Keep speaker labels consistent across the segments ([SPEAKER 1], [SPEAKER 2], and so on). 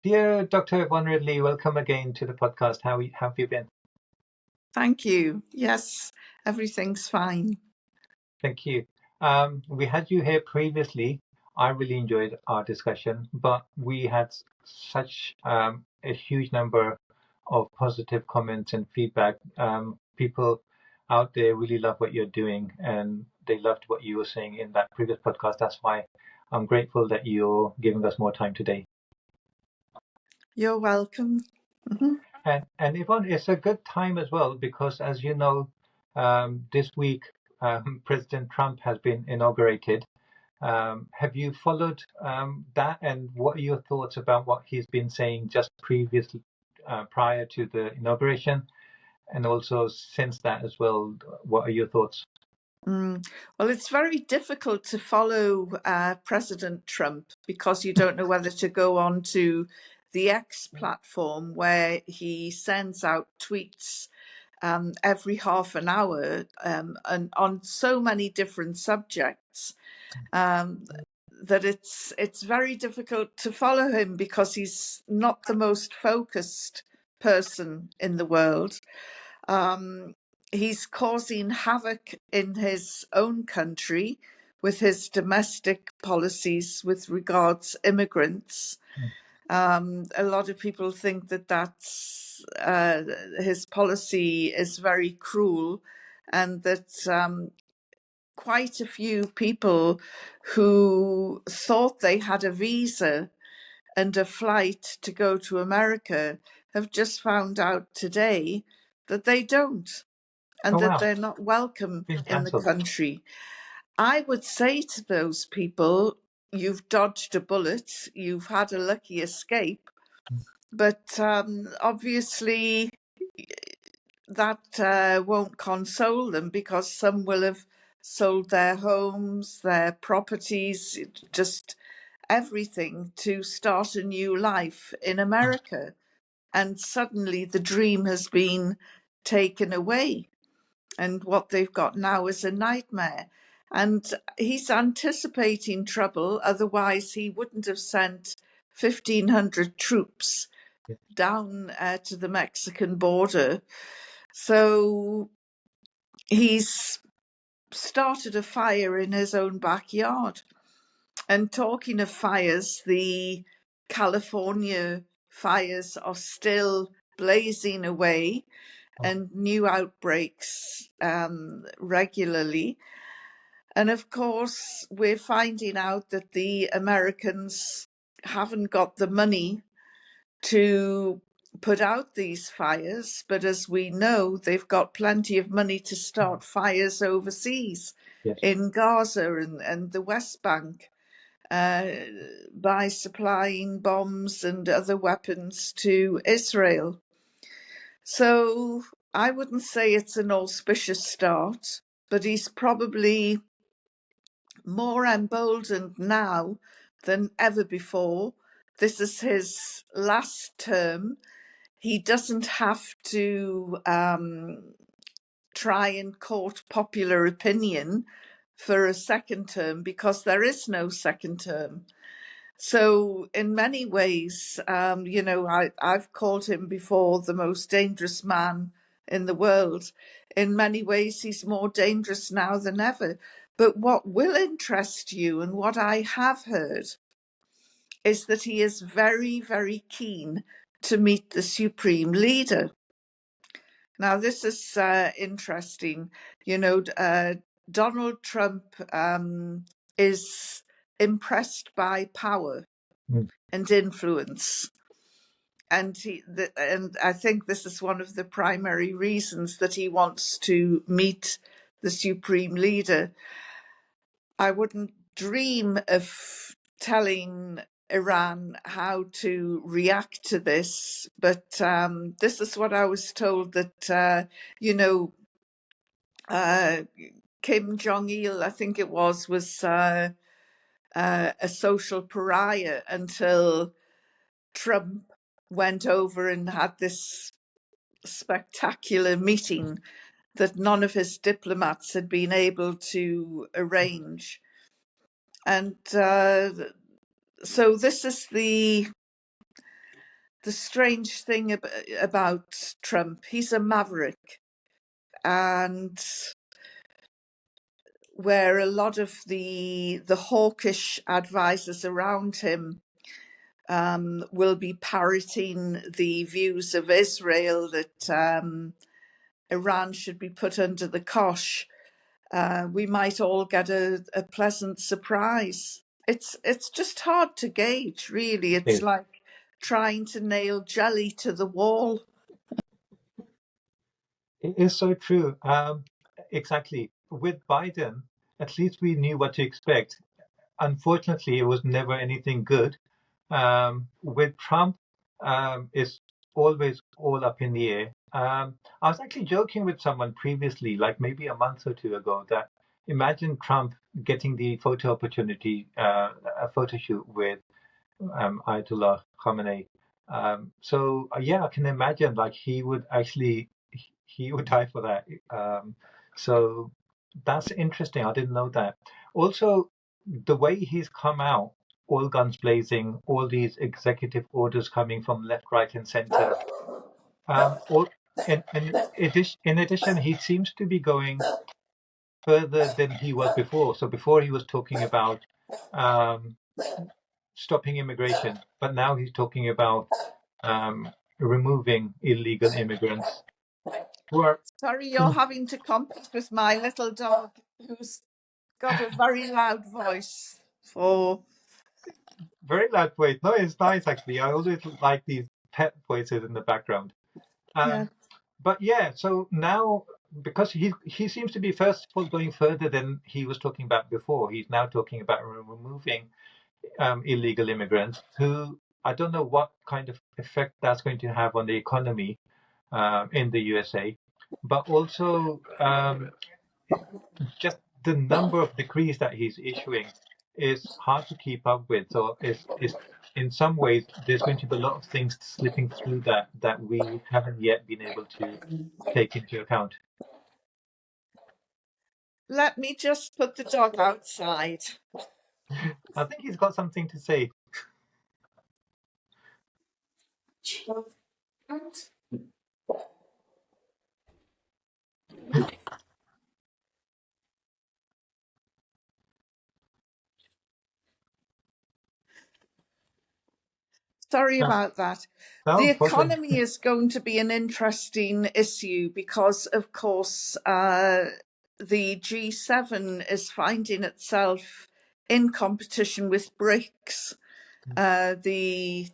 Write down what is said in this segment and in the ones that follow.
[SPEAKER 1] Dear Dr. Yvonne Ridley, welcome again to the podcast. How have you been?
[SPEAKER 2] Thank you. Yes, everything's fine.
[SPEAKER 1] Thank you. We had you here previously. I really enjoyed our discussion, but we had such a huge number of positive comments and feedback. People out there really love what you're doing, and they loved what you were saying in that previous podcast. That's why I'm grateful that you're giving us more time today.
[SPEAKER 2] You're welcome.
[SPEAKER 1] And Yvonne, it's a good time as well because, as you know, this week President Trump has been inaugurated. Have you followed that, and what are your thoughts about what he's been saying just previously, prior to the inauguration, and also since that as well? What are your thoughts?
[SPEAKER 2] Well, it's very difficult to follow President Trump because you don't know whether to go on to the X platform where he sends out tweets every half an hour and on so many different subjects that it's very difficult to follow him because he's not the most focused person in the world. He's causing havoc in his own country with his domestic policies with regards immigrants. A lot of people think that that's his policy is very cruel, and that quite a few people who thought they had a visa and a flight to go to America have just found out today that they don't, and
[SPEAKER 1] Oh
[SPEAKER 2] that
[SPEAKER 1] wow,
[SPEAKER 2] they're not welcome
[SPEAKER 1] been
[SPEAKER 2] in the
[SPEAKER 1] cancelled.
[SPEAKER 2] country. I would say to those people, you've dodged a bullet, you've had a lucky escape, but obviously that won't console them because some will have sold their homes, their properties, just everything to start a new life in America. And suddenly the dream has been taken away. And what they've got now is a nightmare. And he's anticipating trouble, otherwise he wouldn't have sent 1,500 troops down to the Mexican border. So he's started a fire in his own backyard. And talking of fires, the California fires are still blazing away and new outbreaks regularly. And of course, we're finding out that the Americans haven't got the money to put out these fires, but as we know, they've got plenty of money to start fires overseas,
[SPEAKER 1] Yes.
[SPEAKER 2] in Gaza and the West Bank, by supplying bombs and other weapons to Israel. So I wouldn't say it's an auspicious start, but he's probably more emboldened now than ever before. This is his last term. He doesn't have to try and court popular opinion for a second term because there is no second term. So in many ways, I've called him before the most dangerous man in the world. In many ways, he's more dangerous now than ever. But what will interest you, and what I have heard, is that he is very, very keen to meet the Supreme Leader. Now, this is interesting. Donald Trump is impressed by power and influence. And I think this is one of the primary reasons that he wants to meet the Supreme Leader. I wouldn't dream of telling Iran how to react to this, but this is what I was told, that, Kim Jong-il, I think it was a social pariah until Trump went over and had this spectacular meeting that none of his diplomats had been able to arrange. And so this is the the strange thing about Trump, he's a maverick, and where a lot of the hawkish advisors around him will be parroting the views of Israel that Iran should be put under the cosh, we might all get a pleasant surprise. It's just hard to gauge, really. It's
[SPEAKER 1] Yes.
[SPEAKER 2] like trying to nail jelly to the wall.
[SPEAKER 1] It is so true. Exactly. With Biden, at least we knew what to expect. Unfortunately, it was never anything good. With Trump, it's always all up in the air. I was actually joking with someone previously, like maybe a month or two ago, that imagine Trump getting the photo opportunity, a photo shoot with Ayatollah Khamenei. Yeah, I can imagine like he would die for that. So that's interesting. I didn't know that. Also, the way he's come out, all guns blazing, all these executive orders coming from left, right, and center. All in addition, he seems to be going further than he was before. So before he was talking about um, stopping immigration, but now he's talking about removing illegal immigrants who are
[SPEAKER 2] Sorry, you're having to compete with my little dog, who's got a very loud voice. For
[SPEAKER 1] very loud voice. No, it's nice actually. I always like these pet voices in the background.
[SPEAKER 2] yeah,
[SPEAKER 1] But yeah, so now because he seems to be first of all going further than he was talking about before. He's now talking about removing illegal immigrants who I don't know what kind of effect that's going to have on the economy in the USA, but also just the number of decrees that he's issuing is hard to keep up with. So it's in some ways there's going to be a lot of things slipping through that we haven't yet been able to take into account.
[SPEAKER 2] let me just put the dog outside.
[SPEAKER 1] I think he's got something to say.
[SPEAKER 2] Sorry
[SPEAKER 1] Uh,
[SPEAKER 2] about that. The
[SPEAKER 1] no problem.
[SPEAKER 2] economy is going to be an interesting issue because, of course, the G7 is finding itself in competition with BRICS, the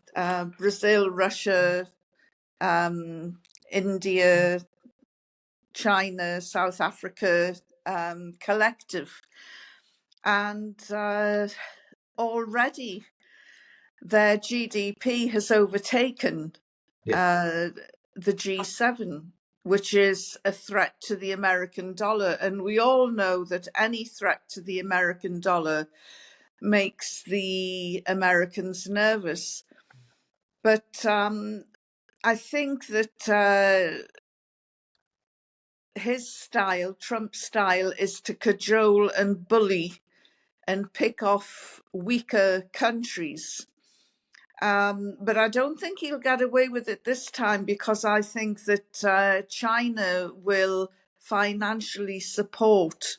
[SPEAKER 2] Brazil, Russia, India, China, South Africa collective. And already their GDP has overtaken
[SPEAKER 1] Yes.
[SPEAKER 2] the G7, which is a threat to the American dollar. And we all know that any threat to the American dollar makes the Americans nervous. But I think that his style, Trump's style, is to cajole and bully and pick off weaker countries. But I don't think he'll get away with it this time because I think that China will financially support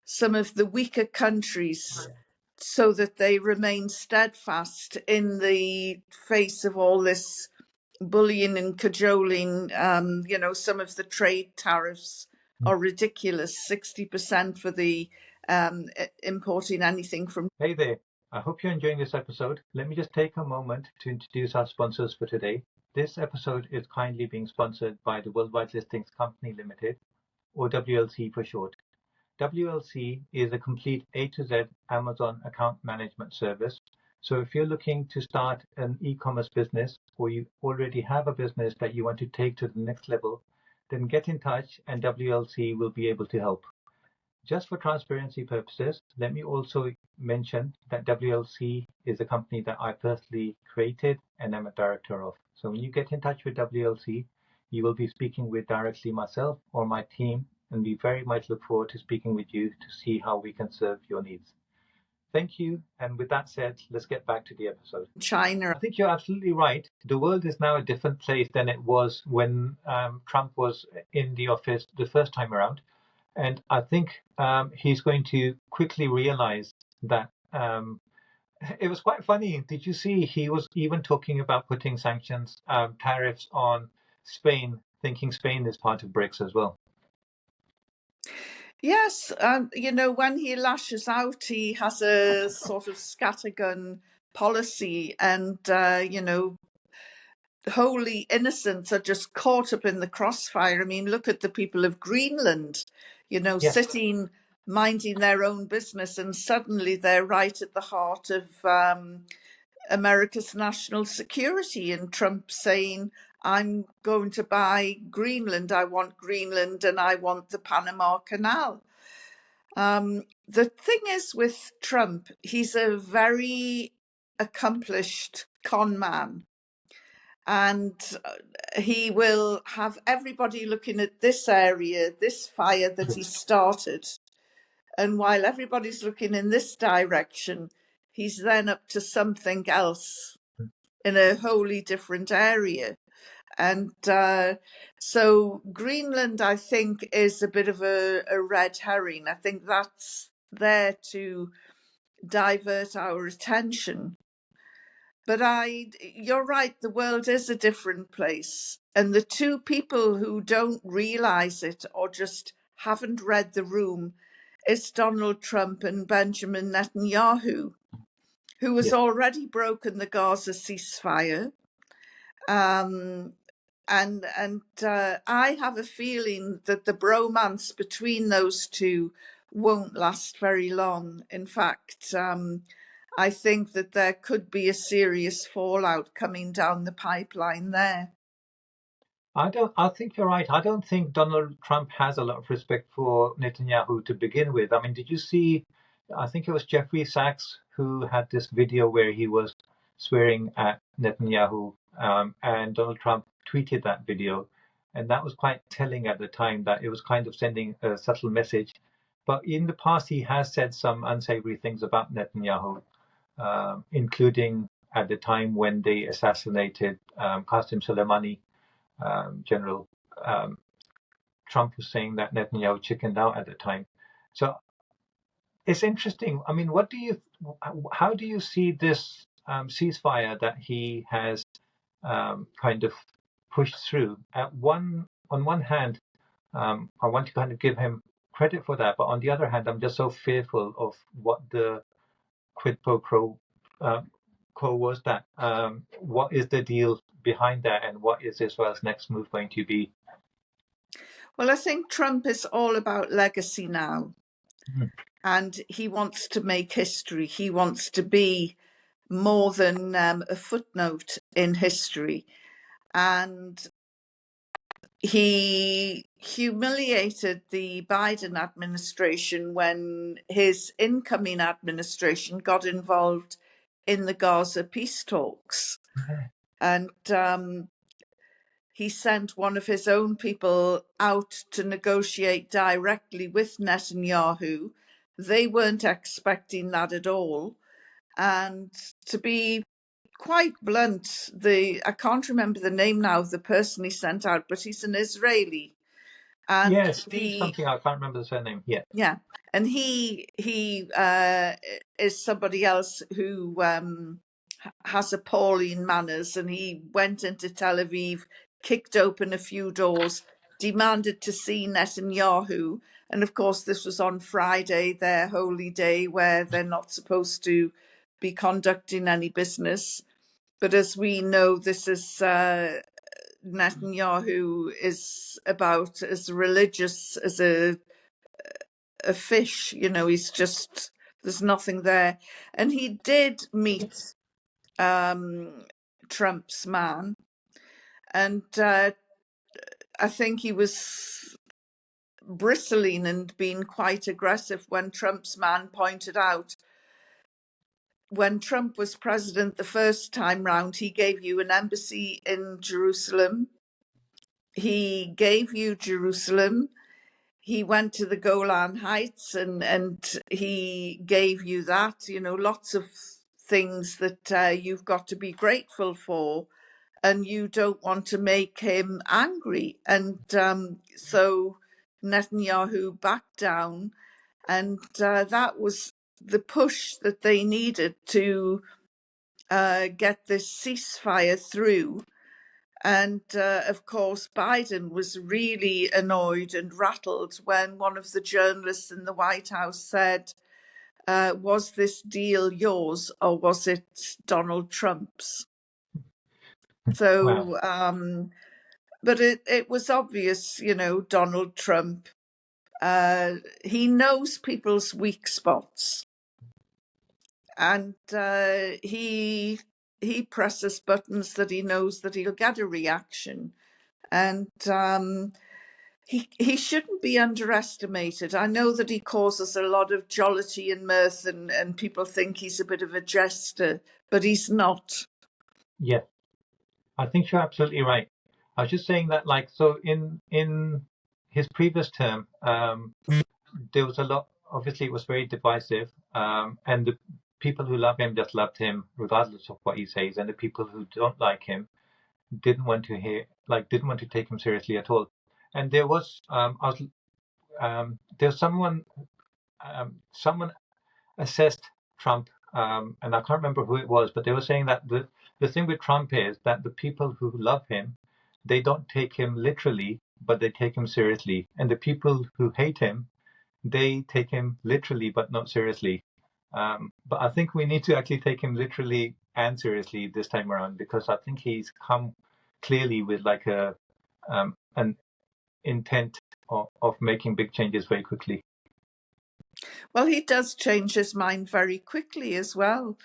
[SPEAKER 2] some of the weaker countries so that they remain steadfast in the face of all this bullying and cajoling. Some of the trade tariffs are ridiculous, 60% for the importing anything from.
[SPEAKER 1] Hey there. I hope you're enjoying this episode. Let me just take a moment to introduce our sponsors for today. This episode is kindly being sponsored by the Worldwide Listings Company Limited, or WLC for short. WLC is a complete A to Z Amazon account management service. So if you're looking to start an e-commerce business or you already have a business that you want to take to the next level, then get in touch and WLC will be able to help. Just for transparency purposes, let me also mention that WLC is a company that I personally created and am a director of. So when you get in touch with WLC, you will be speaking with directly myself or my team, and we very much look forward to speaking with you to see how we can serve your needs. Thank you. And with that said, let's get back to the episode.
[SPEAKER 2] China.
[SPEAKER 1] I think you're absolutely right. The world is now a different place than it was when Trump was in the office the first time around. And I think he's going to quickly realize that it was quite funny. Did you see he was even talking about putting sanctions, tariffs on Spain, thinking Spain is part of BRICS as well?
[SPEAKER 2] Yes, when he lashes out, he has a sort of scattergun policy, and wholly innocents are just caught up in the crossfire. I mean, look at the people of Greenland,
[SPEAKER 1] Yes.
[SPEAKER 2] sitting, minding their own business, and suddenly they're right at the heart of America's national security. And Trump saying, I'm going to buy Greenland, I want Greenland, and I want the Panama Canal. The thing is with Trump, he's a very accomplished con man. And he will have everybody looking at this area, this fire that he started. And while everybody's looking in this direction, he's then up to something else in a wholly different area. And so Greenland, I think, is a bit of a red herring. I think that's there to divert our attention. But you're right, the world is a different place. And the two people who don't realize it or just haven't read the room is Donald Trump and Benjamin Netanyahu, who has already broken the Gaza ceasefire. And I have a feeling that the bromance between those two won't last very long. In fact, I think that there could be a serious fallout coming down the pipeline there.
[SPEAKER 1] I think you're right. I don't think Donald Trump has a lot of respect for Netanyahu to begin with. I mean, did you see, I think it was Jeffrey Sachs who had this video where he was swearing at Netanyahu, and Donald Trump tweeted that video. And that was quite telling at the time that it was kind of sending a subtle message. But in the past, he has said some unsavory things about Netanyahu, including at the time when they assassinated Qasem Soleimani. General Trump was saying that Netanyahu chickened out at the time. So it's interesting. I mean, how do you see this ceasefire that he has kind of pushed through? On one hand, I want to kind of give him credit for that, but on the other hand, I'm just so fearful of what the quid pro quo was. That what is the deal behind that, and what is Israel's next move going to be?
[SPEAKER 2] Well, I think Trump is all about legacy now. And he wants to make history. He wants to be more than a footnote in history. And he humiliated the Biden administration when his incoming administration got involved in the Gaza peace talks. And he sent one of his own people out to negotiate directly with Netanyahu. They weren't expecting that at all. And to be quite blunt, I can't remember the name now of the person he sent out, but he's an Israeli. And
[SPEAKER 1] yes, Steve something, I can't remember the surname.
[SPEAKER 2] Yeah, and he is somebody else who has appalling manners, and he went into Tel Aviv, kicked open a few doors, demanded to see Netanyahu. And of course, this was on Friday, their holy day, where they're not supposed to be conducting any business. But as we know, this is Netanyahu is about as religious as a fish. He's just, there's nothing there. And he did meet Trump's man, and I think he was bristling and being quite aggressive when Trump's man pointed out, when Trump was president the first time round, he gave you an embassy in Jerusalem. He gave you Jerusalem. he went to the Golan Heights and he gave you that, lots of things that you've got to be grateful for, and you don't want to make him angry. And so Netanyahu backed down, and that was the push that they needed to get this ceasefire through. And of course, Biden was really annoyed and rattled when one of the journalists in the White House said, was this deal yours or was it Donald Trump's?
[SPEAKER 1] Wow.
[SPEAKER 2] So, but it was obvious, Donald Trump, he knows people's weak spots, and he presses buttons that he knows that he'll get a reaction. And he shouldn't be underestimated. I know that he causes a lot of jollity and mirth, and people think he's a bit of a jester, but he's not.
[SPEAKER 1] Yeah, I think you're absolutely right. I was just saying that, like, so in his previous term, there was a lot. Obviously, it was very divisive, and the people who love him just loved him regardless of what he says, and the people who don't like him didn't want to take him seriously at all. And there was, there's someone assessed Trump, and I can't remember who it was, but they were saying that the thing with Trump is that the people who love him, they don't take him literally, but they take him seriously, and the people who hate him, they take him literally but not seriously. But I think we need to actually take him literally and seriously this time around, because I think he's come clearly with like an intent of making big changes very quickly.
[SPEAKER 2] Well, he does change his mind very quickly as well,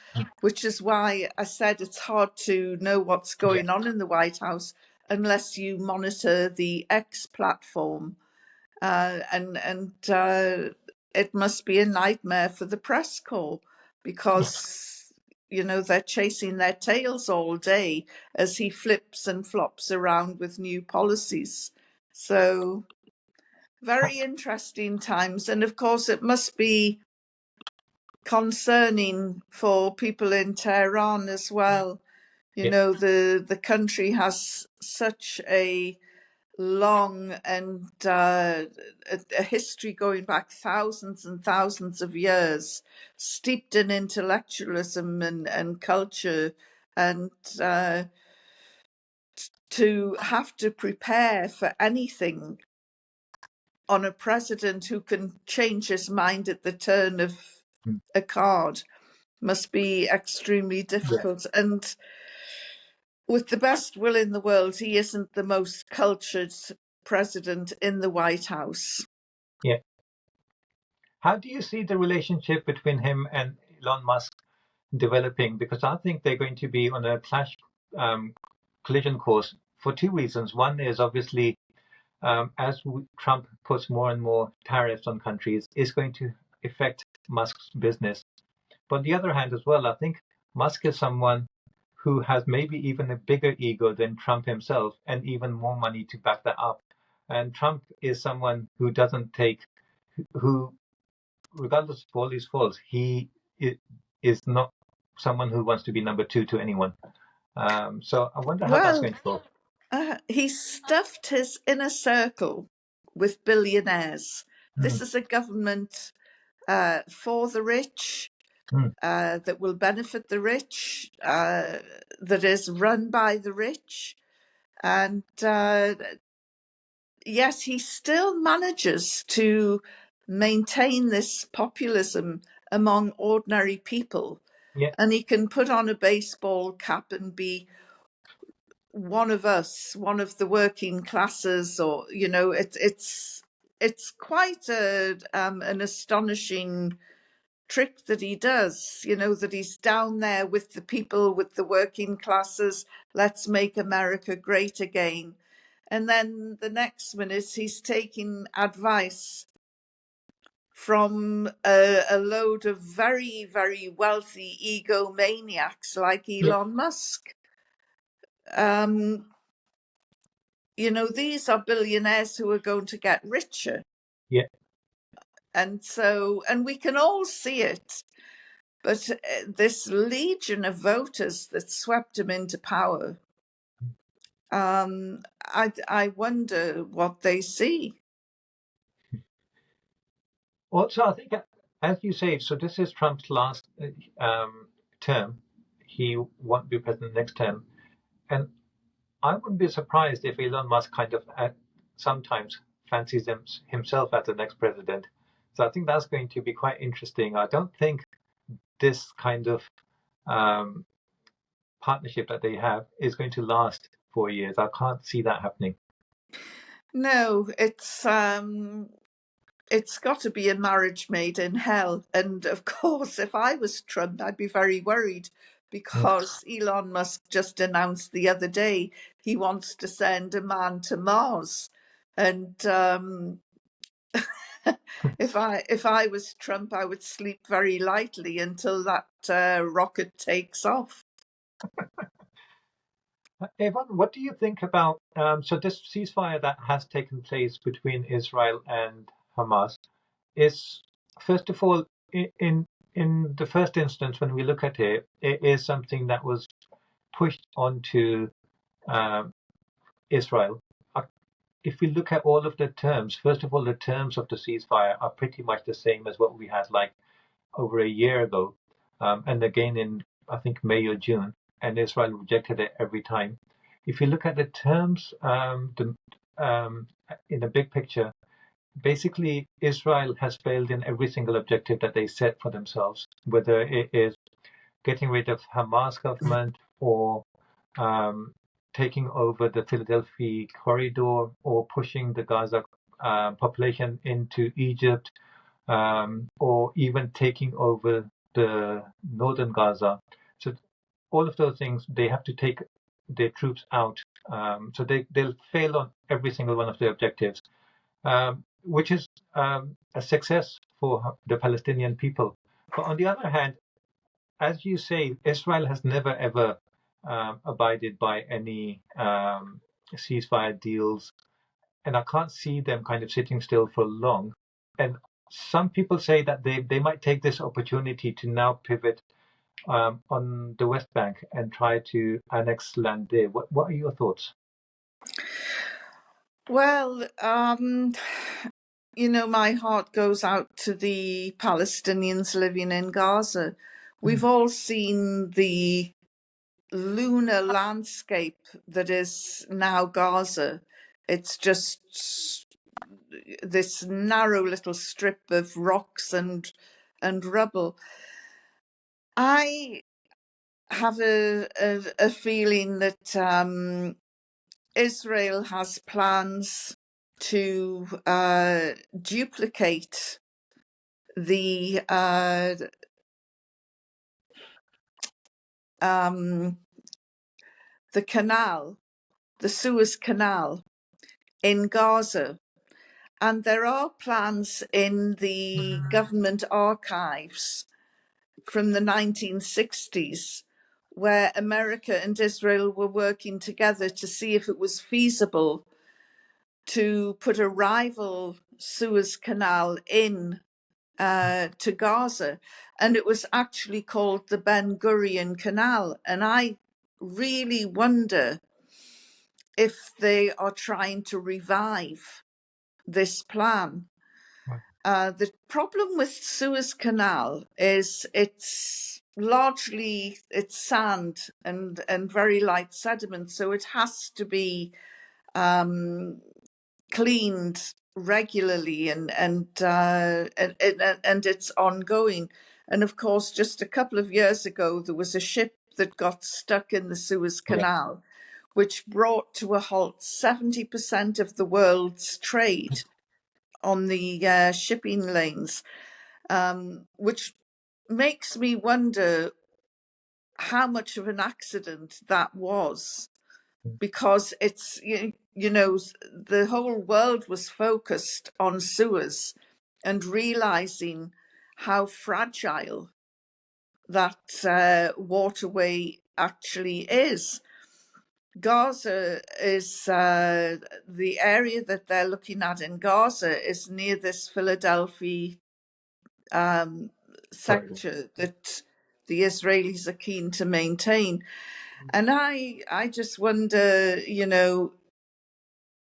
[SPEAKER 2] which is why I said it's hard to know what's going on in the White House unless you monitor the X platform. And it must be a nightmare for the press corps, because they're chasing their tails all day as he flips and flops around with new policies. So very interesting times. And of course, it must be concerning for people in Tehran as well. The country has such a long and a history going back thousands and thousands of years, steeped in intellectualism and culture, and to have to prepare for anything on a president who can change his mind at the turn of a card must be extremely difficult. And with the best will in the world, he isn't the most cultured president in the White House.
[SPEAKER 1] Yeah. How do you see the relationship between him and Elon Musk developing? Because I think they're going to be on a collision course for two reasons. One is obviously, as Trump puts more and more tariffs on countries, is going to affect Musk's business. But on the other hand as well, I think Musk is someone who has maybe even a bigger ego than Trump himself, and even more money to back that up. And Trump is someone who doesn't take, who, regardless of all his faults, he is not someone who wants to be number two to anyone. So I wonder how that's going to go.
[SPEAKER 2] He stuffed his inner circle with billionaires. This is a government for the rich, that will benefit the rich, that is run by the rich. And yet he still manages to maintain this populism among ordinary people.
[SPEAKER 1] Yeah.
[SPEAKER 2] And he can put on a baseball cap and be one of us, one of the working classes, or it's quite an astonishing trick that he does. That he's down there with the people, with the working classes. Let's make America great again, and then the next minute he's taking advice from a load of very, very wealthy egomaniacs like Elon Musk. These are billionaires who are going to get richer.
[SPEAKER 1] Yeah.
[SPEAKER 2] And we can all see it. But this legion of voters that swept him into power, I wonder what they see.
[SPEAKER 1] Also, I think, as you say, so this is Trump's last term. He won't be president next term. And I wouldn't be surprised if Elon Musk kind of sometimes fancies himself as the next president. So I think that's going to be quite interesting. I don't think this kind of um, partnership that they have is going to last 4 years. I can't see that happening.
[SPEAKER 2] No, it's got to be a marriage made in hell. And of course, if I was Trump, I'd be very worried,
[SPEAKER 1] Mm.
[SPEAKER 2] because Elon Musk just announced the other day he wants to send a man to Mars. And if I was Trump, I would sleep very lightly until that rocket takes off.
[SPEAKER 1] Yvonne, what do you think about so this ceasefire that has taken place between Israel and Hamas is, first of all, in the first instance, when we look at it, it is something that was pushed onto um, Israel. Uh, If we look at all of the terms, first of all, the terms of the ceasefire are pretty much the same as what we had like over a year ago, and again in I think May or June, and Israel rejected it every time. If you look at the terms, in the big picture, basically Israel has failed in every single objective that they set for themselves, whether it is getting rid of Hamas government or um, taking over the Philadelphia corridor or pushing the Gaza population into Egypt, or even taking over the northern Gaza. So all of those things, they have to take their troops out. So they'll fail on every single one of their objectives, which is a success for the Palestinian people. But on the other hand, as you say, Israel has never ever abided by any ceasefire deals, and I can't see them kind of sitting still for long. And some people say that they might take this opportunity to now pivot on the West Bank and try to annex land there. What are your thoughts?
[SPEAKER 2] Well, my heart goes out to the Palestinians living in Gaza. We've all seen the lunar landscape that is now Gaza. It's just this narrow little strip of rocks and rubble. I have a feeling that Israel has plans to duplicate the canal, the Suez Canal in Gaza. And there are plans in the government archives from the 1960s where America and Israel were working together to see if it was feasible to put a rival Suez Canal in to Gaza. And it was actually called the Ben Gurion Canal. And I really wonder if they are trying to revive this plan. The problem with Suez Canal is it's sand and very light sediment, so it has to be cleaned regularly and it's ongoing. And of course, just a couple of years ago, there was a ship that got stuck in the Suez
[SPEAKER 1] Yeah.
[SPEAKER 2] Canal, which brought to a halt 70% of the world's trade on the shipping lanes, which makes me wonder how much of an accident that was, because it's, the whole world was focused on Suez and realizing how fragile that waterway actually is. Gaza is the area that they're looking at in Gaza is near this Philadelphia sector that the Israelis are keen to maintain. And I just wonder, you know,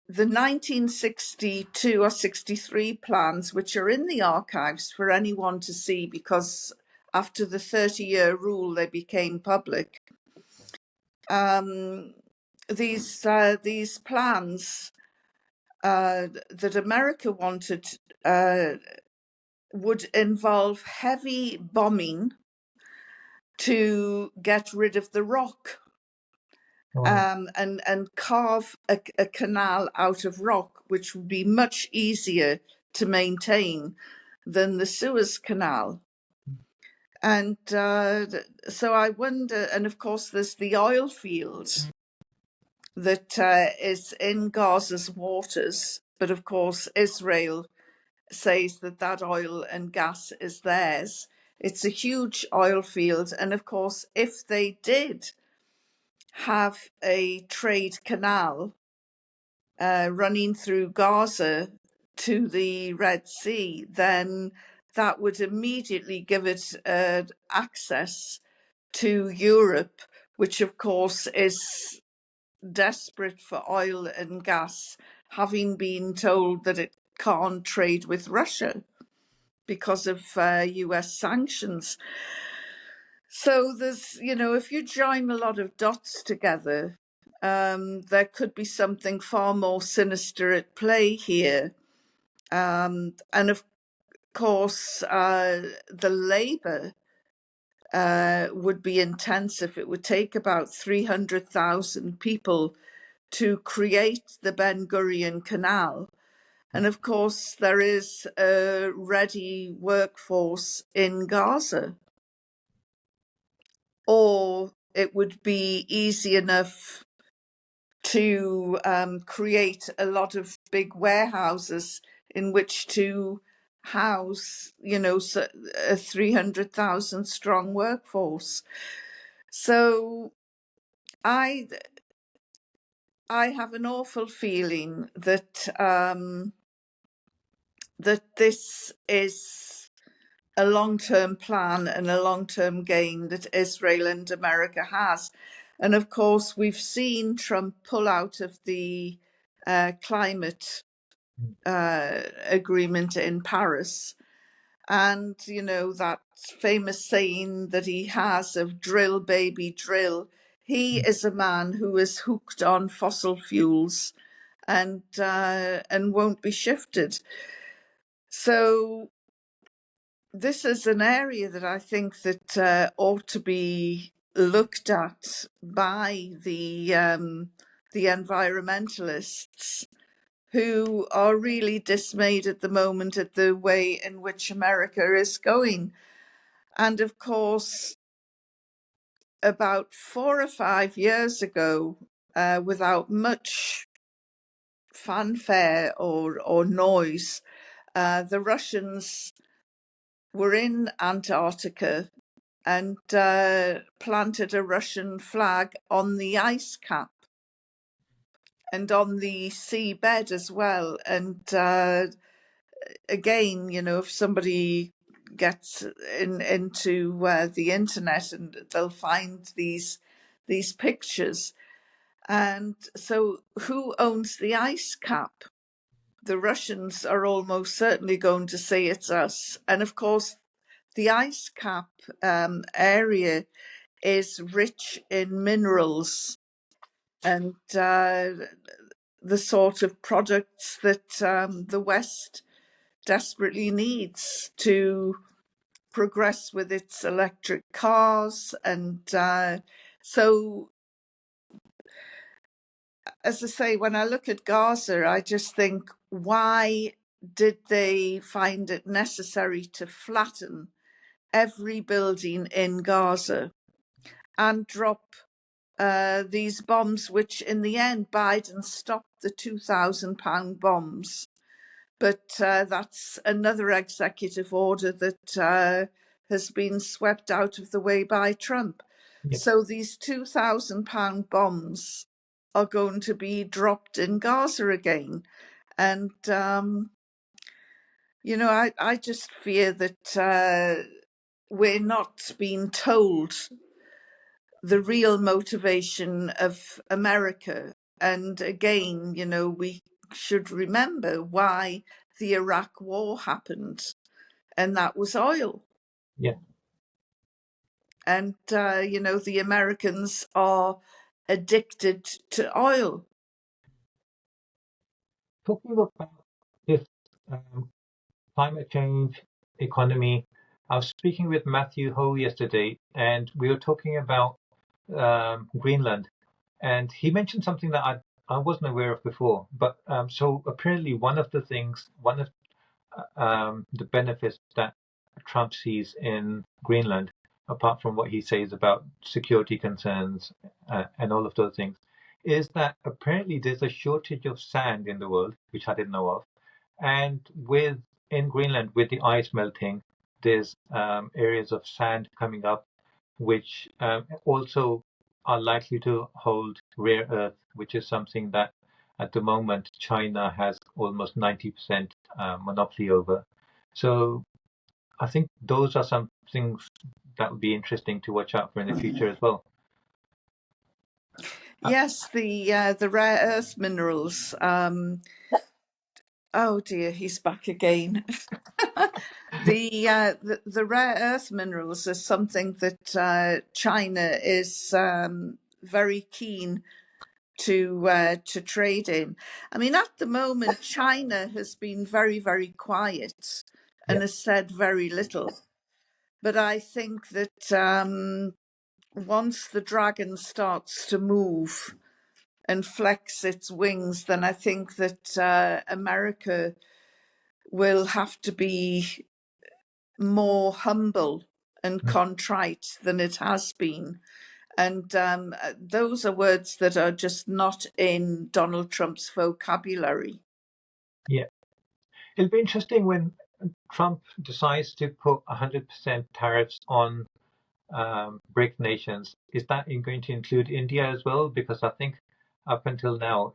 [SPEAKER 2] the 1962 or 63 plans, which are in the archives for anyone to see, because after the 30-year rule, they became public. These plans that America wanted would involve heavy bombing to get rid of the rock, and carve a canal out of rock, which would be much easier to maintain than the Suez Canal. And so I wonder, and of course there's the oil fields that is in Gaza's waters, but of course Israel says that that oil and gas is theirs. It's a huge oil field, and of course if they did have a trade canal running through Gaza to the Red Sea, then that would immediately give it access to Europe, which of course is desperate for oil and gas, having been told that it can't trade with Russia because of US sanctions. So there's, you know, if you join a lot of dots together, there could be something far more sinister at play here. And of course, the labour would be intensive. It would take about 300,000 people to create the Ben Gurion Canal. And of course, there is a ready workforce in Gaza. Or it would be easy enough to create a lot of big warehouses in which to house, you know, a 300,000 strong workforce. So I have an awful feeling that that this is a long-term plan and a long-term gain that Israel and America has. And of course, we've seen Trump pull out of the climate agreement in Paris. And, you know, that famous saying that he has of drill, baby, drill. He is a man who is hooked on fossil fuels and won't be shifted. So this is an area that I think that ought to be looked at by the environmentalists, who are really dismayed at the moment at the way in which America is going. And of course, about 4 or 5 years ago, without much fanfare or noise, the Russians were in Antarctica and planted a Russian flag on the ice cap and on the seabed as well. And again, you know, if somebody gets into the internet, and they'll find these pictures. And so who owns the ice cap? The Russians are almost certainly going to say it's us. And of course, the ice cap area is rich in minerals and the sort of products that the West desperately needs to progress with its electric cars. And so, as I say, when I look at Gaza, I just think, why did they find it necessary to flatten every building in Gaza and drop these bombs, which in the end Biden stopped the £2,000 bombs. But that's another executive order that has been swept out of the way by Trump. Yep. So these £2,000 bombs are going to be dropped in Gaza again. And, I just fear that we're not being told the real motivation of America. And again, we should remember why the Iraq War happened, and that was oil.
[SPEAKER 1] Yeah.
[SPEAKER 2] And, the Americans are addicted to oil.
[SPEAKER 1] Talking about this climate change, economy, I was speaking with Matthew Ho yesterday, and we were talking about Greenland, and he mentioned something that I wasn't aware of before. But so apparently, one of the benefits that Trump sees in Greenland, apart from what he says about security concerns and all of those things, is that apparently there's a shortage of sand in the world, which I didn't know of. And in Greenland, with the ice melting, there's areas of sand coming up, which also are likely to hold rare earth, which is something that at the moment China has almost 90% monopoly over. So I think those are some things that would be interesting to watch out for in the future as well.
[SPEAKER 2] Yes, the rare earth minerals. Oh dear, he's back again. The rare earth minerals is something that China is very keen to trade in. I mean, at the moment, China has been very, very quiet and
[SPEAKER 1] Yeah.
[SPEAKER 2] has said very little. But I think that once the dragon starts to move and flex its wings, then I think that America will have to be more humble and contrite than it has been. And those are words that are just not in Donald Trump's vocabulary.
[SPEAKER 1] Yeah. It'll be interesting when Trump decides to put 100% tariffs on BRIC nations. Is that going to include India as well? Because I think up until now,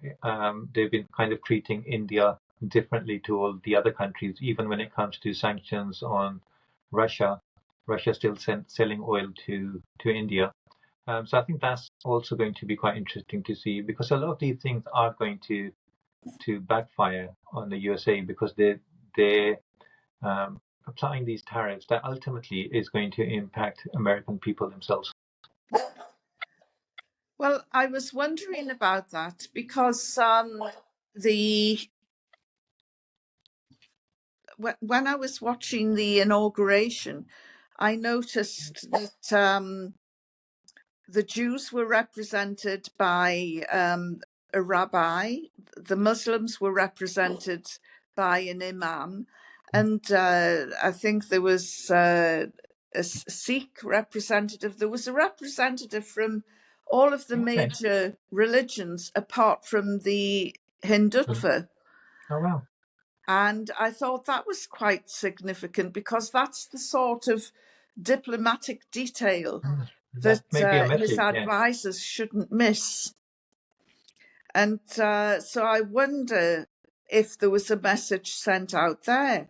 [SPEAKER 1] they've been kind of treating India differently to all the other countries, even when it comes to sanctions on Russia. Russia still selling oil to India. So I think that's also going to be quite interesting to see, because a lot of these things are going to backfire on the USA, because they're applying these tariffs that ultimately is going to impact American people themselves.
[SPEAKER 2] Well, I was wondering about that because when I was watching the inauguration, I noticed that the Jews were represented by a rabbi, the Muslims were represented by an imam, and I think there was a Sikh representative. There was a representative from all of the major religions apart from the Hindutva.
[SPEAKER 1] Oh, wow.
[SPEAKER 2] And I thought that was quite significant because that's the sort of diplomatic detail
[SPEAKER 1] That may be a
[SPEAKER 2] that his
[SPEAKER 1] message, yeah.
[SPEAKER 2] advisors shouldn't miss. And so I wonder if there was a message sent out there.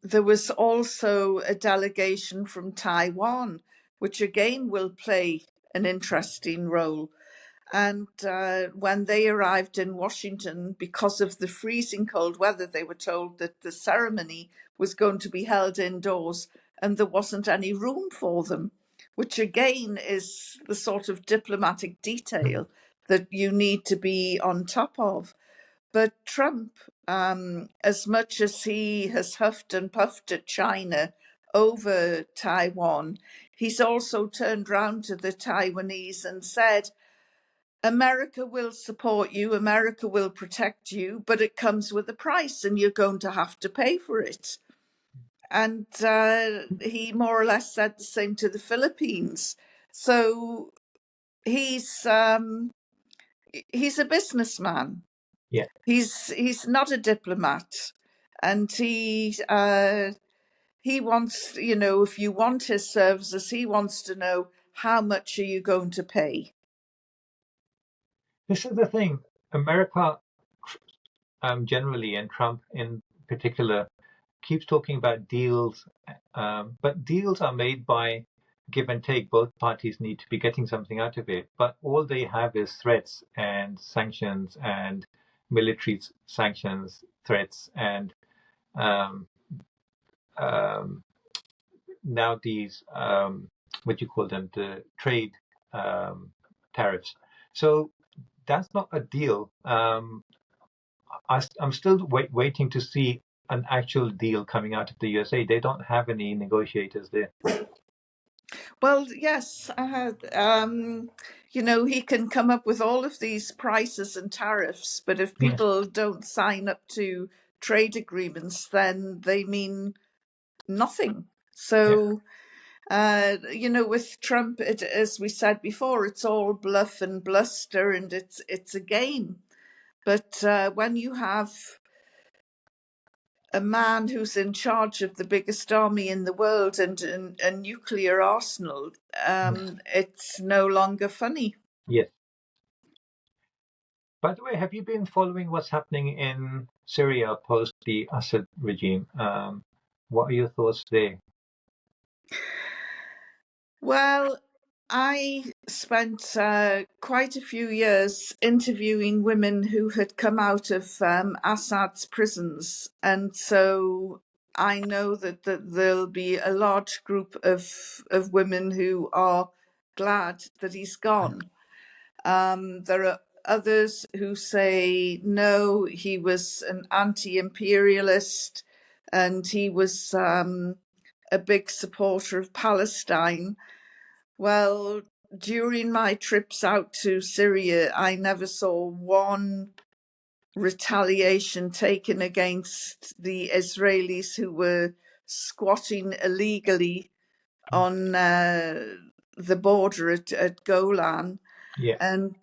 [SPEAKER 2] There was also a delegation from Taiwan, which again will play an interesting role. And when they arrived in Washington, because of the freezing cold weather, they were told that the ceremony was going to be held indoors and there wasn't any room for them, which again is the sort of diplomatic detail that you need to be on top of. But Trump, as much as he has huffed and puffed at China over Taiwan, he's also turned round to the Taiwanese and said, America will support you, America will protect you, but it comes with a price and you're going to have to pay for it. And he more or less said the same to the Philippines. So he's a businessman.
[SPEAKER 1] Yeah.
[SPEAKER 2] He's not a diplomat. And he wants, if you want his services, he wants to know how much are you going to pay.
[SPEAKER 1] This is the thing. America, generally, and Trump in particular, keeps talking about deals, but deals are made by give and take. Both parties need to be getting something out of it, but all they have is threats and sanctions and military sanctions, threats, and um, um, now these what do you call them, the trade tariffs. So that's not a deal. I'm still waiting to see an actual deal coming out of the USA. They don't have any negotiators there.
[SPEAKER 2] Well, yes, he can come up with all of these prices and tariffs, but if
[SPEAKER 1] Yes.
[SPEAKER 2] people don't sign up to trade agreements, then they mean nothing.
[SPEAKER 1] Yeah.
[SPEAKER 2] So, with Trump, as we said before, it's all bluff and bluster, and it's a game. But when you have a man who's in charge of the biggest army in the world and a nuclear arsenal, it's no longer funny.
[SPEAKER 1] Yes. By the way, have you been following what's happening in Syria post the Assad regime? What are your thoughts there?
[SPEAKER 2] Well, I spent quite a few years interviewing women who had come out of Assad's prisons. And so I know that there'll be a large group of women who are glad that he's gone. There are others who say, no, he was an anti-imperialist and he was a big supporter of Palestine. Well, during my trips out to Syria, I never saw one retaliation taken against the Israelis who were squatting illegally on the border at Golan.
[SPEAKER 1] Yeah.
[SPEAKER 2] And,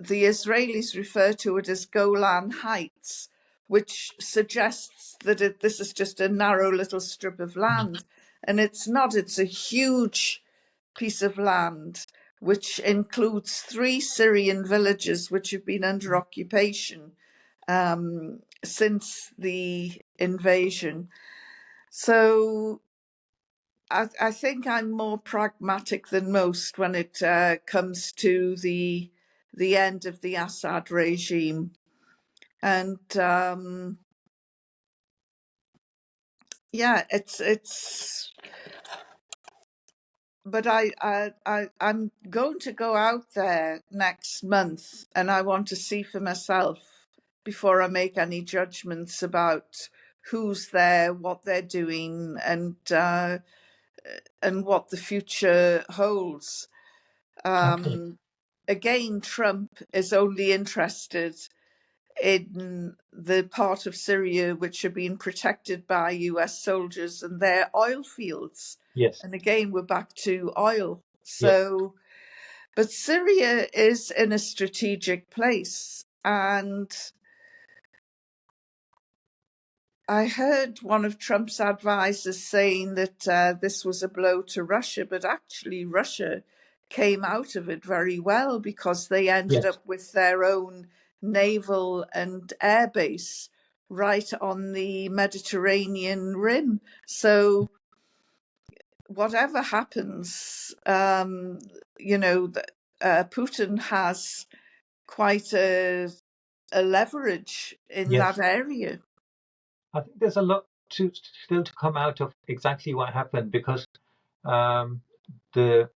[SPEAKER 2] the Israelis refer to it as Golan Heights, which suggests that this is just a narrow little strip of land. And it's not, it's a huge piece of land, which includes 3 Syrian villages which have been under occupation since the invasion. So I think I'm more pragmatic than most when it comes to the end of the Assad regime. And yeah, it's. But I'm going to go out there next month, and I want to see for myself before I make any judgments about who's there, what they're doing, and what the future holds.
[SPEAKER 1] Okay.
[SPEAKER 2] Again, Trump is only interested in the part of Syria which are being protected by US soldiers and their oil fields.
[SPEAKER 1] Yes.
[SPEAKER 2] And again, we're back to oil.
[SPEAKER 1] Yeah.
[SPEAKER 2] So, but Syria is in a strategic place. And I heard one of Trump's advisors saying that this was a blow to Russia, but actually Russia came out of it very well because they ended
[SPEAKER 1] Yes.
[SPEAKER 2] up with their own naval and air base right on the Mediterranean rim. So whatever happens, Putin has quite a leverage in
[SPEAKER 1] Yes.
[SPEAKER 2] that area.
[SPEAKER 1] I think there's a lot to still to come out of exactly what happened because um, the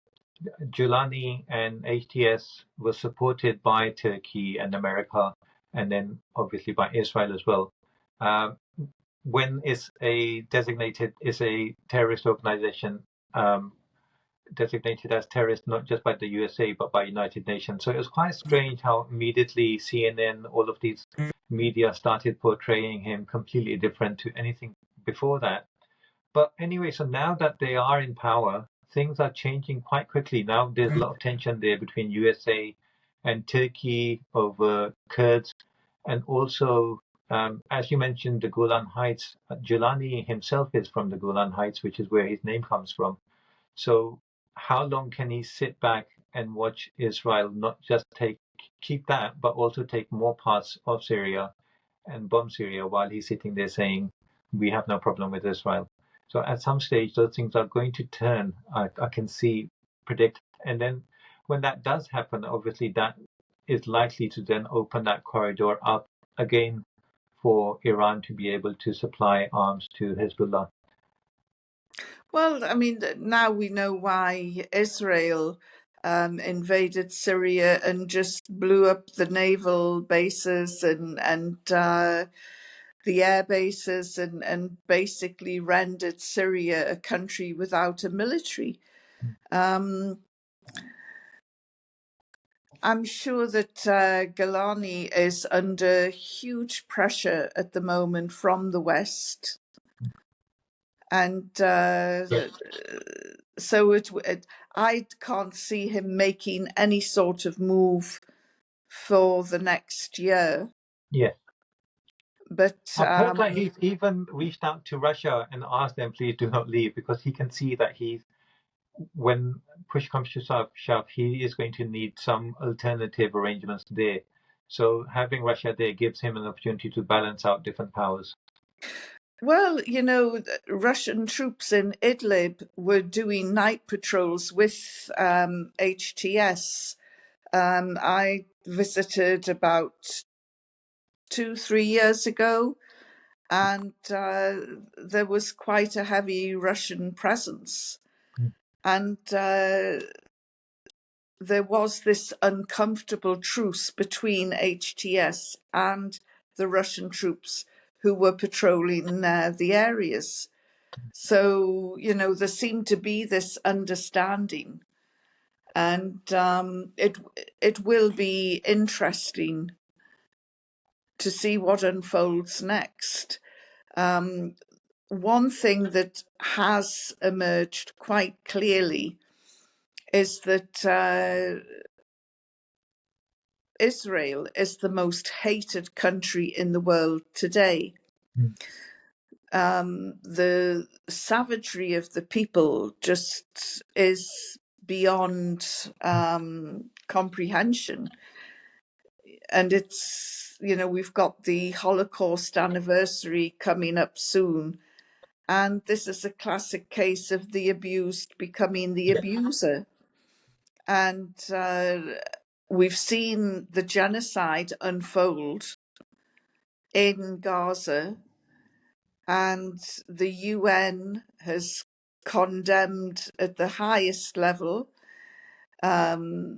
[SPEAKER 1] Giuliani and HTS was supported by Turkey and America, and then obviously by Israel as well. Um, when is a terrorist organization designated as terrorist not just by the USA but by United Nations. So it was quite strange how immediately CNN, all of these media started portraying him completely different to anything before that. But anyway, so now that they are in power, things are changing quite quickly. Now there's a lot of tension there between USA and Turkey over Kurds, and also, as you mentioned, the Golan Heights. Giuliani himself is from the Golan Heights, which is where his name comes from. So how long can he sit back and watch Israel not just keep that, but also take more parts of Syria and bomb Syria while he's sitting there saying, we have no problem with Israel. So at some stage, those things are going to turn. I can predict. And then when that does happen, obviously that is likely to then open that corridor up again for Iran to be able to supply arms to Hezbollah.
[SPEAKER 2] Well, I mean, now we know why Israel invaded Syria and just blew up the naval bases and the air bases and basically rendered Syria a country without a military. I'm sure that Galani is under huge pressure at the moment from the West. And so I can't see him making any sort of move for the next year.
[SPEAKER 1] Yes.
[SPEAKER 2] But
[SPEAKER 1] I've heard that he's even reached out to Russia and asked them, please do not leave, because he can see that when push comes to shove, he is going to need some alternative arrangements there. So having Russia there gives him an opportunity to balance out different powers.
[SPEAKER 2] Well, Russian troops in Idlib were doing night patrols with HTS. I visited about 2-3 years ago, and there was quite a heavy Russian presence. And there was this uncomfortable truce between HTS and the Russian troops who were patrolling the areas. So, there seemed to be this understanding, and it will be interesting to see what unfolds next. One thing that has emerged quite clearly is that Israel is the most hated country in the world today. The savagery of the people just is beyond comprehension. And it's, we've got the Holocaust anniversary coming up soon. And this is a classic case of the abused becoming the abuser. And we've seen the genocide unfold in Gaza, and the UN has condemned at the highest level. The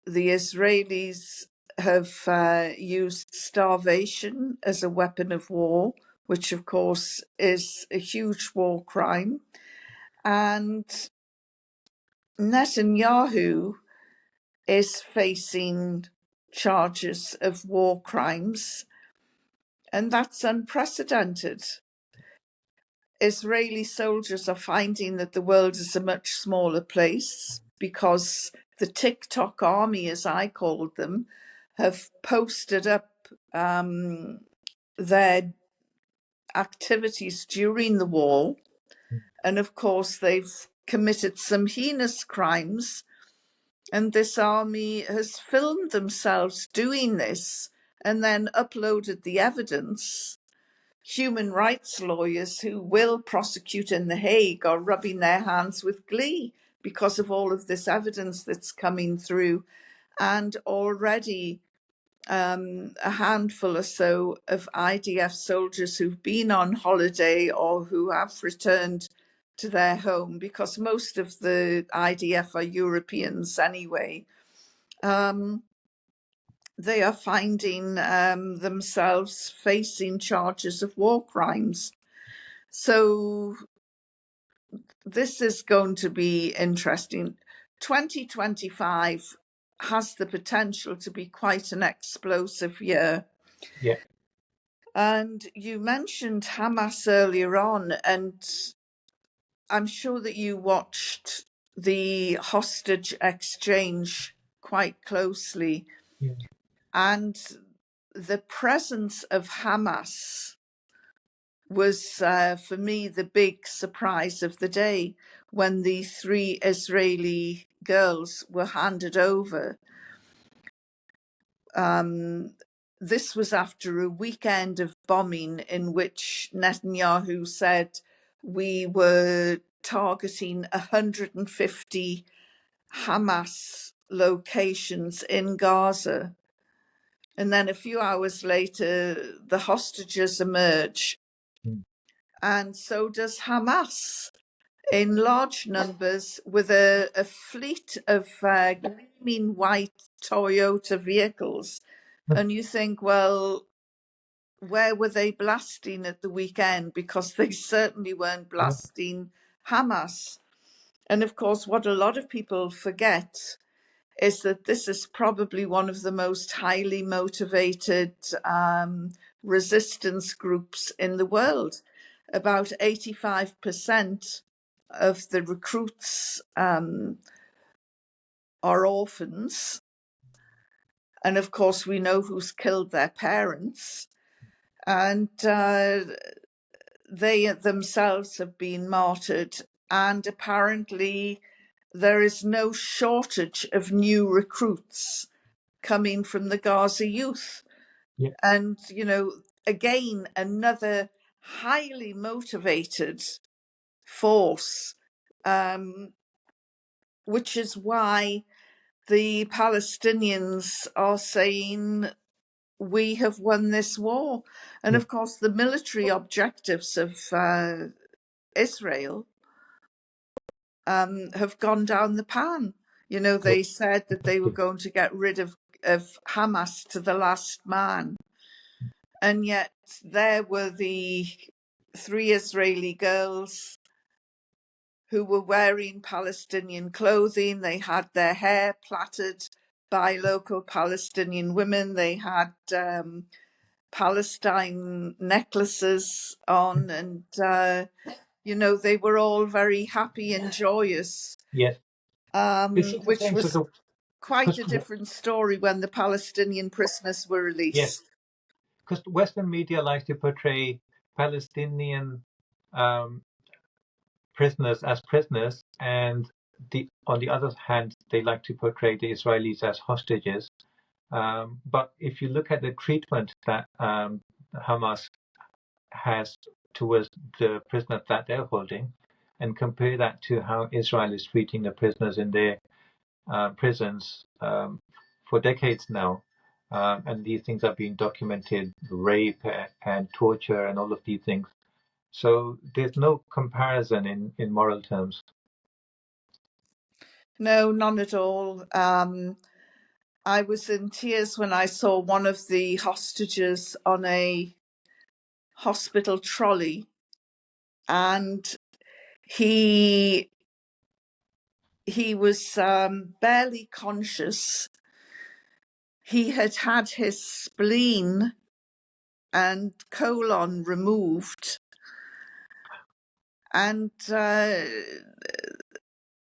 [SPEAKER 2] Israelis have used starvation as a weapon of war, which of course is a huge war crime. And Netanyahu is facing charges of war crimes, and that's unprecedented. Israeli soldiers are finding that the world is a much smaller place because the TikTok army, as I called them, have posted up their activities during the war. And of course, they've committed some heinous crimes. And this army has filmed themselves doing this and then uploaded the evidence. Human rights lawyers who will prosecute in The Hague are rubbing their hands with glee because of all of this evidence that's coming through. And already a handful or so of IDF soldiers who've been on holiday or who have returned to their home, because most of the IDF are Europeans anyway, they are finding themselves facing charges of war crimes. So this is going to be interesting. 2025 has the potential to be quite an explosive year.
[SPEAKER 1] Yeah.
[SPEAKER 2] And you mentioned Hamas earlier on, and I'm sure that you watched the hostage exchange quite closely.
[SPEAKER 1] Yeah.
[SPEAKER 2] And the presence of Hamas was for me the big surprise of the day when the 3 Israeli girls were handed over. This was after a weekend of bombing in which Netanyahu said we were targeting 150 Hamas locations in Gaza. And then a few hours later, the hostages emerge, and so does Hamas in large numbers with a fleet of gleaming white Toyota vehicles. And you think, well, where were they blasting at the weekend? Because they certainly weren't blasting Hamas. And of course, what a lot of people forget is that this is probably one of the most highly motivated resistance groups in the world. About 85% of the recruits are orphans. And of course, we know who's killed their parents. And they themselves have been martyred. And apparently, there is no shortage of new recruits coming from the Gaza youth.
[SPEAKER 1] Yeah.
[SPEAKER 2] And, you know, again, another highly motivated force, which is why the Palestinians are saying we have won this war. And
[SPEAKER 1] Yeah.
[SPEAKER 2] of course, the military objectives of Israel have gone down the pan. You know, they said that they were going to get rid of Hamas to the last man. And yet there were the 3 Israeli girls who were wearing Palestinian clothing. They had their hair plaited by local Palestinian women. They had Palestine necklaces on, and you know, they were all very happy and joyous.
[SPEAKER 1] Yes. This is the
[SPEAKER 2] Which
[SPEAKER 1] thing.
[SPEAKER 2] was quite a
[SPEAKER 1] Because
[SPEAKER 2] different story when the Palestinian prisoners were
[SPEAKER 1] yes,
[SPEAKER 2] released.
[SPEAKER 1] because Western media likes to portray Palestinian um, prisoners as prisoners, and on the other hand, they like to portray the Israelis as hostages. But if you look at the treatment that Hamas has towards the prisoners that they're holding, and compare that to how Israel is treating the prisoners in their prisons for decades now, and these things are being documented, rape and torture and all of these things. So there's no comparison in moral terms.
[SPEAKER 2] No, none at all. I was in tears when I saw one of the hostages on a hospital trolley, and he was barely conscious. He had had his spleen and colon removed, and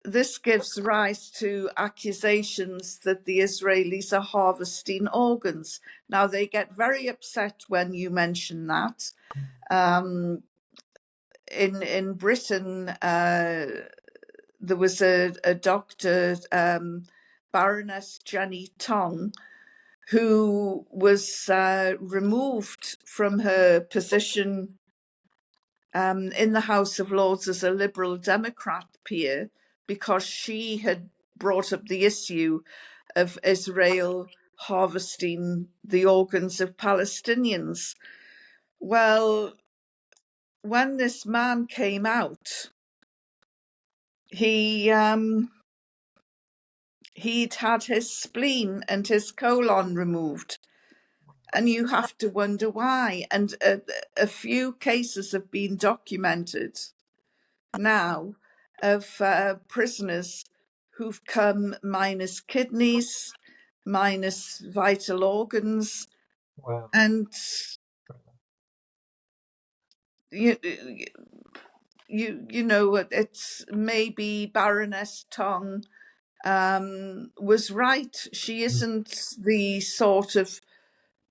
[SPEAKER 2] this gives rise to accusations that the Israelis are harvesting organs. Now, they get very upset when you mention that. In Britain, there was a doctor, Baroness Jenny Tong, who was removed from her position in the House of Lords as a Liberal Democrat peer because she had brought up the issue of Israel harvesting the organs of Palestinians. Well, when this man came out, he'd had his spleen and his colon removed. And you have to wonder why. And a few cases have been documented now of prisoners who've come minus kidneys, minus vital organs,
[SPEAKER 1] Wow.
[SPEAKER 2] and you know, it's maybe Baroness Tong was right. She isn't the sort of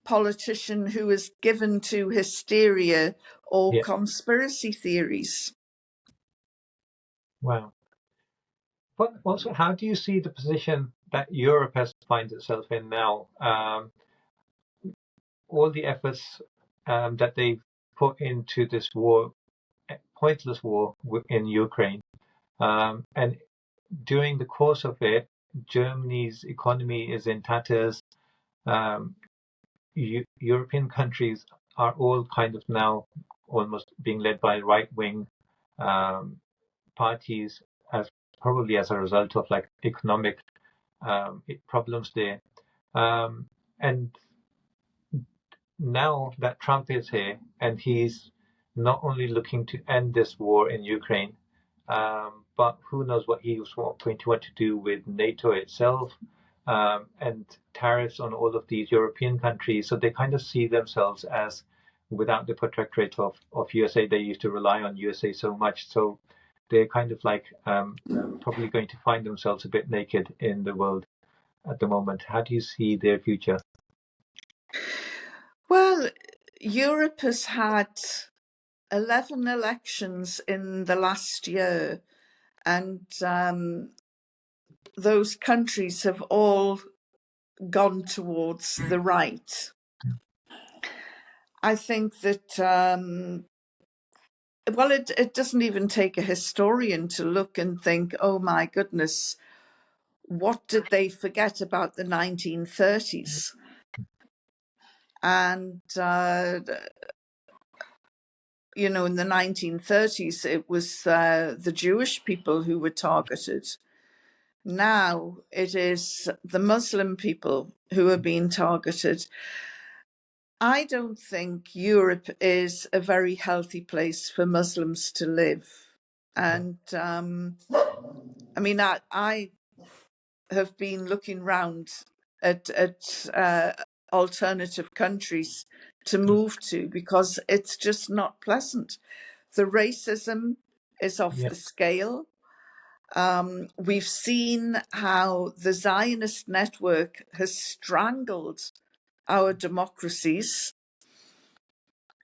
[SPEAKER 2] politician who is given to hysteria or
[SPEAKER 1] Yeah.
[SPEAKER 2] conspiracy theories.
[SPEAKER 1] Wow. But also, how do you see the position that Europe has finds itself in now? All the efforts that they've put into this war, pointless war in Ukraine, and during the course of it, Germany's economy is in tatters. Um, European countries are all kind of now almost being led by right-wing um, parties, as probably as a result of like economic problems there. And now that Trump is here and he's not only looking to end this war in Ukraine, but who knows what he's going to want to do with NATO itself, and tariffs on all of these European countries. So they kind of see themselves as, without the protectorate of USA, they used to rely on USA so much. So they're kind of like probably going to find themselves a bit naked in the world at the moment. How do you see their future?
[SPEAKER 2] Well, Europe has had 11 elections in the last year, and those countries have all gone towards the right. I think that, well, it doesn't even take a historian to look and think, oh my goodness, what did they forget about the 1930s? And, you know, in the 1930s, it was the Jewish people who were targeted. Now it is the Muslim people who are being targeted. I don't think Europe is a very healthy place for Muslims to live. And I mean, I have been looking round at alternative countries to move to because it's just not pleasant. The racism is off
[SPEAKER 1] Yeah,
[SPEAKER 2] the scale. We've seen how the Zionist network has strangled our democracies.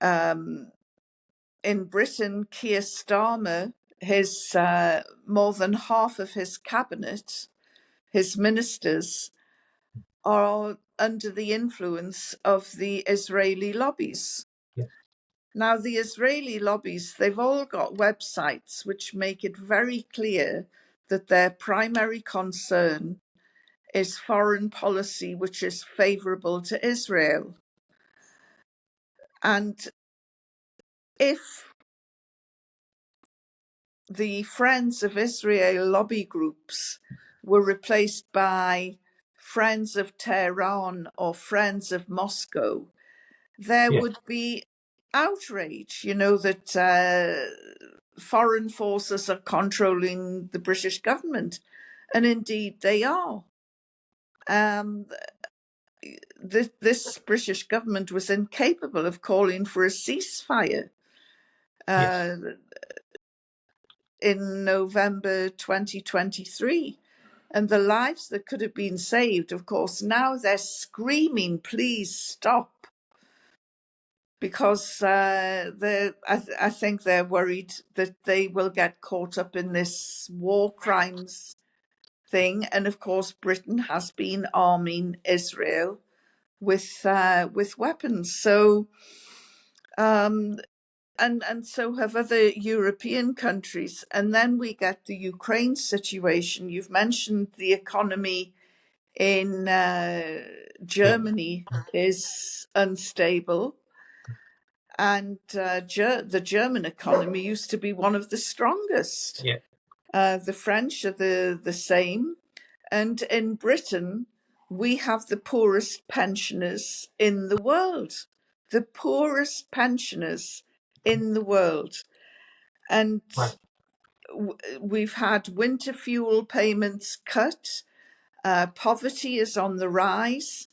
[SPEAKER 2] In Britain, Keir Starmer, his more than half of his cabinet, his ministers, are under the influence of the Israeli lobbies.
[SPEAKER 1] yeah,
[SPEAKER 2] Now, the Israeli lobbies, they've all got websites which make it very clear that their primary concern is foreign policy which is favorable to Israel. And if the Friends of Israel lobby groups were replaced by Friends of Tehran or Friends of Moscow, there
[SPEAKER 1] yeah,
[SPEAKER 2] would be outrage, you know, that foreign forces are controlling the British government. And indeed they are. This British government was incapable of calling for a ceasefire
[SPEAKER 1] yes,
[SPEAKER 2] in November 2023. And the lives that could have been saved, of course, now they're screaming, please stop. Because I think they're worried that they will get caught up in this war crimes thing. And of course, Britain has been arming Israel with weapons. So, and so have other European countries. And then we get the Ukraine situation. You've mentioned the economy in
[SPEAKER 1] Germany.
[SPEAKER 2] Germany is unstable. And the German economy used to be one of the strongest.
[SPEAKER 1] Yeah,
[SPEAKER 2] The French are the same. And in Britain, we have the poorest pensioners in the world. The poorest pensioners in the world. And
[SPEAKER 1] right.
[SPEAKER 2] we've had winter fuel payments cut. Poverty is on the rise.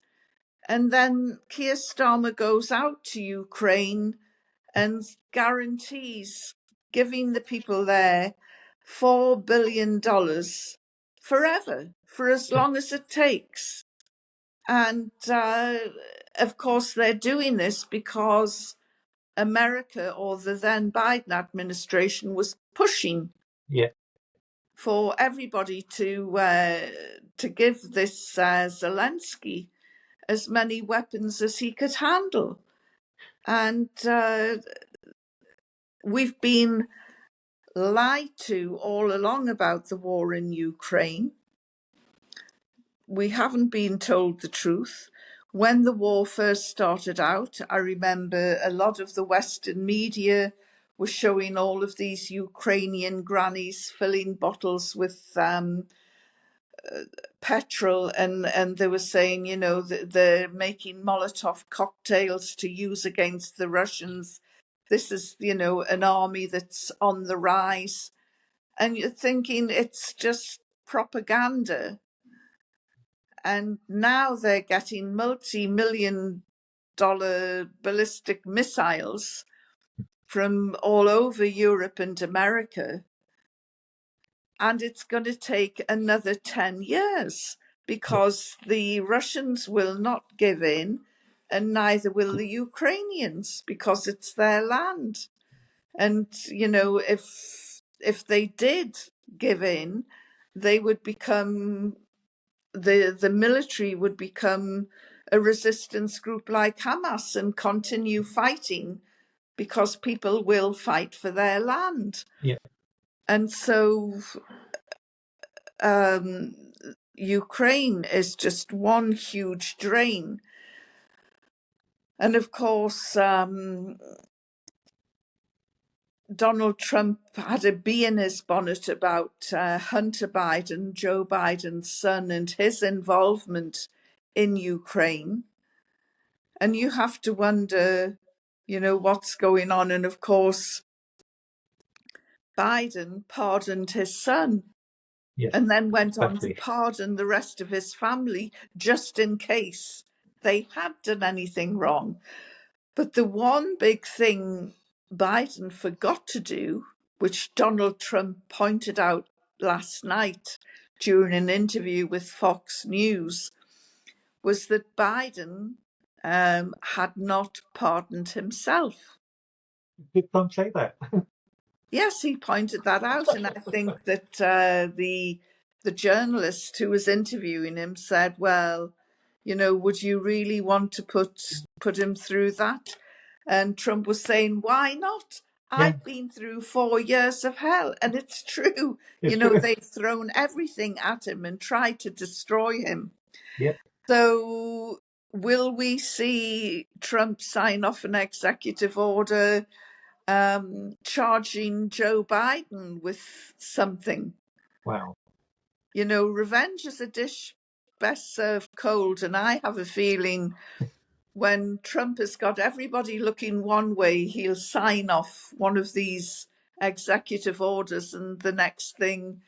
[SPEAKER 2] And then Keir Starmer goes out to Ukraine and guarantees giving the people there $4 billion forever, for as
[SPEAKER 1] Yeah,
[SPEAKER 2] long as it takes. And of course, they're doing this because America, or the then Biden administration, was pushing for everybody to give this Zelensky as many weapons as he could handle. And we've been lied to all along about the war in Ukraine. We haven't been told the truth. When the war first started out, I remember a lot of the Western media was showing all of these Ukrainian grannies filling bottles with petrol, and they were saying, you know, that they're making Molotov cocktails to use against the Russians. This is, you know, an army that's on the rise. And you're thinking it's just propaganda. And now they're getting multi-million-dollar ballistic missiles from all over Europe and America. And it's going to take another 10 years because the Russians will not give in, and neither will the Ukrainians, because it's their land. And, you know, if they did give in, they would become, the military would become a resistance group like Hamas and continue fighting, because people will fight for their land.
[SPEAKER 1] Yeah.
[SPEAKER 2] And so Ukraine is just one huge drain. And of course, Donald Trump had a bee in his bonnet about Hunter Biden, Joe Biden's son, and his involvement in Ukraine. And you have to wonder, you know, what's going on. And of course, Biden pardoned his son, and then went on to pardon the rest of his family just in case they had done anything wrong. But the one big thing Biden forgot to do, which Donald Trump pointed out last night during an interview with Fox News, was that Biden had not pardoned himself.
[SPEAKER 1] Did Trump say that?
[SPEAKER 2] Yes, he pointed that out, and I think that the journalist who was interviewing him said, "Well, you know, would you really want to put him through that?" And Trump was saying, "Why not? I've been through 4 years of hell," and it's true.
[SPEAKER 1] It's
[SPEAKER 2] you know,
[SPEAKER 1] true.
[SPEAKER 2] they've thrown everything at him and tried to destroy him.
[SPEAKER 1] Yeah.
[SPEAKER 2] So, will we see Trump sign off an executive order charging Joe Biden with something?
[SPEAKER 1] Wow.
[SPEAKER 2] You know, revenge is a dish best served cold, and I have a feeling when Trump has got everybody looking one way, he'll sign off one of these executive orders, and the next thing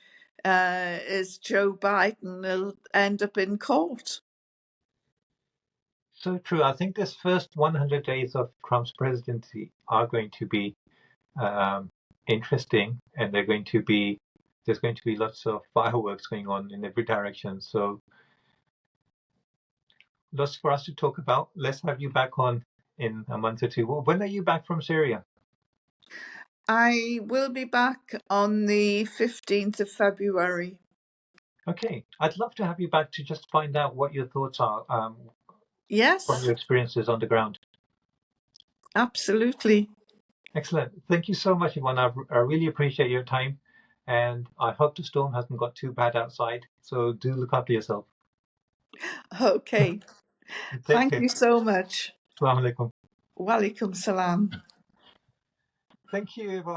[SPEAKER 2] is Joe Biden will end up in court.
[SPEAKER 1] So true. I think this first 100 days of Trump's presidency are going to be interesting, and there's going to be lots of fireworks going on in every direction. So lots for us to talk about. Let's have you back on in a month or two. Well, when are you back from Syria?
[SPEAKER 2] I will be back on the 15th of February.
[SPEAKER 1] Okay, I'd love to have you back to just find out what your thoughts are
[SPEAKER 2] Yes,
[SPEAKER 1] from your experiences on the ground.
[SPEAKER 2] Absolutely.
[SPEAKER 1] Excellent. Thank you so much, Yvonne. I really appreciate your time, and I hope the storm hasn't got too bad outside. So do look after yourself.
[SPEAKER 2] Okay.
[SPEAKER 1] Take
[SPEAKER 2] Thank
[SPEAKER 1] care.
[SPEAKER 2] you so much.
[SPEAKER 1] Assalamu alaikum.
[SPEAKER 2] Walaikum salam.
[SPEAKER 1] Thank you, Yvonne.